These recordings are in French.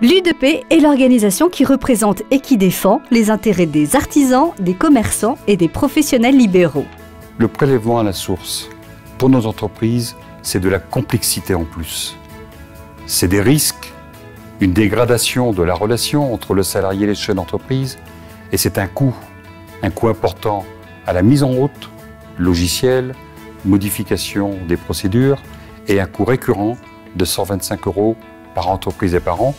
L'UDP est l'organisation qui représente et qui défend les intérêts des artisans, des commerçants et des professionnels libéraux. Le prélèvement à la source, pour nos entreprises, c'est de la complexité en plus. C'est des risques, une dégradation de la relation entre le salarié et les chefs d'entreprise, et c'est un coût important à la mise en route, logiciel, modification des procédures, et un coût récurrent de 125 € par entreprise et par an.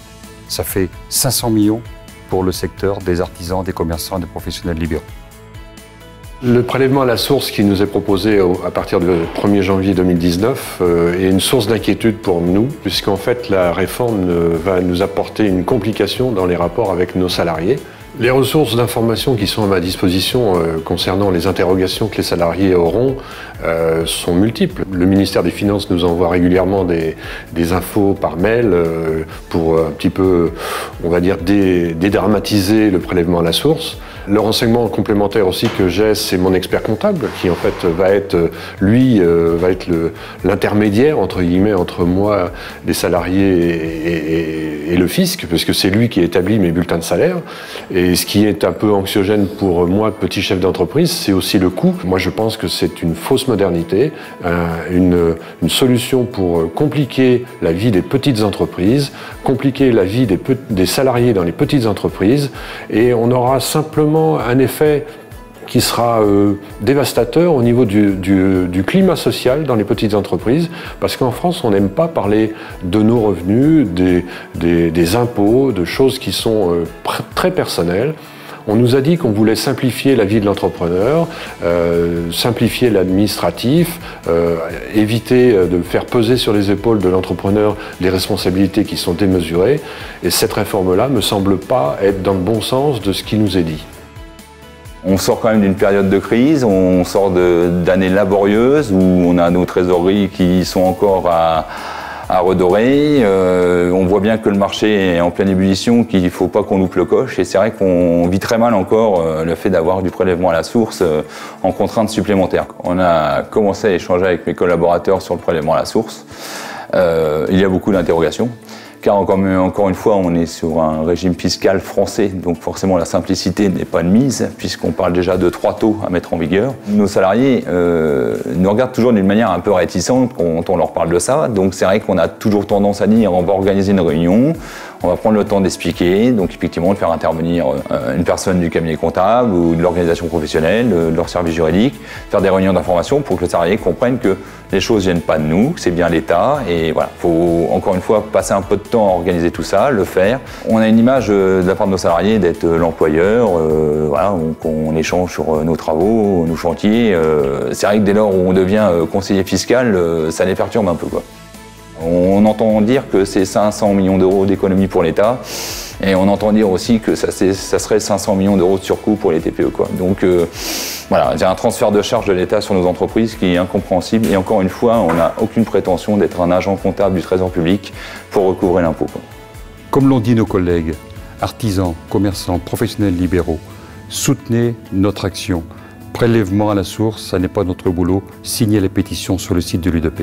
Ça fait 500 millions pour le secteur des artisans, des commerçants et des professionnels libéraux. Le prélèvement à la source qui nous est proposé à partir du 1er janvier 2019 est une source d'inquiétude pour nous, puisqu'en fait la réforme va nous apporter une complication dans les rapports avec nos salariés. Les ressources d'information qui sont à ma disposition concernant les interrogations que les salariés auront sont multiples. Le ministère des Finances nous envoie régulièrement des infos par mail pour un petit peu, on va dire, dédramatiser le prélèvement à la source. Le renseignement complémentaire aussi que j'ai, c'est mon expert comptable qui en fait va être l'intermédiaire entre guillemets entre moi, les salariés et le fisc, parce que c'est lui qui établit mes bulletins de salaire. Et ce qui est un peu anxiogène pour moi, petit chef d'entreprise, c'est aussi le coût. Moi, je pense que c'est une fausse modernité, une solution pour compliquer la vie des petites entreprises, compliquer la vie des salariés dans les petites entreprises, et on aura simplement un effet qui sera dévastateur au niveau du climat social dans les petites entreprises, parce qu'en France, on n'aime pas parler de nos revenus, des impôts, de choses qui sont très personnelles. On nous a dit qu'on voulait simplifier la vie de l'entrepreneur, simplifier l'administratif, éviter de faire peser sur les épaules de l'entrepreneur des responsabilités qui sont démesurées. Et cette réforme-là ne me semble pas être dans le bon sens de ce qui nous est dit. On sort quand même d'une période de crise, on sort d'années laborieuses où on a nos trésoreries qui sont encore à redorer. On voit bien que le marché est en pleine ébullition, qu'il ne faut pas qu'on loupe le coche. Et c'est vrai qu'on vit très mal encore le fait d'avoir du prélèvement à la source en contrainte supplémentaire. On a commencé à échanger avec mes collaborateurs sur le prélèvement à la source. Il y a beaucoup d'interrogations. Car encore une fois, on est sur un régime fiscal français, donc forcément la simplicité n'est pas de mise, puisqu'on parle déjà de 3 taux à mettre en vigueur. Nos salariés nous regardent toujours d'une manière un peu réticente quand on leur parle de ça, donc c'est vrai qu'on a toujours tendance à dire on va organiser une réunion, on va prendre le temps d'expliquer, donc effectivement de faire intervenir une personne du cabinet comptable ou de l'organisation professionnelle, de leur service juridique, faire des réunions d'information pour que le salarié comprenne que les choses ne viennent pas de nous, que c'est bien l'État, et voilà, il faut encore une fois passer un peu de temps à organiser tout ça, le faire. On a une image de la part de nos salariés d'être l'employeur, voilà, on échange sur nos travaux, nos chantiers. C'est vrai que dès lors où on devient conseiller fiscal, ça les perturbe un peu, quoi. On entend dire que c'est 500 millions d'euros d'économie pour l'État, et on entend dire aussi que ça serait 500 millions d'euros de surcoût pour les TPE, quoi. Donc voilà, il y a un transfert de charge de l'État sur nos entreprises qui est incompréhensible, et encore une fois, on n'a aucune prétention d'être un agent comptable du Trésor public pour recouvrer l'impôt, quoi. Comme l'ont dit nos collègues, artisans, commerçants, professionnels libéraux, soutenez notre action. Prélèvement à la source, ça n'est pas notre boulot. Signez les pétitions sur le site de l'UDP.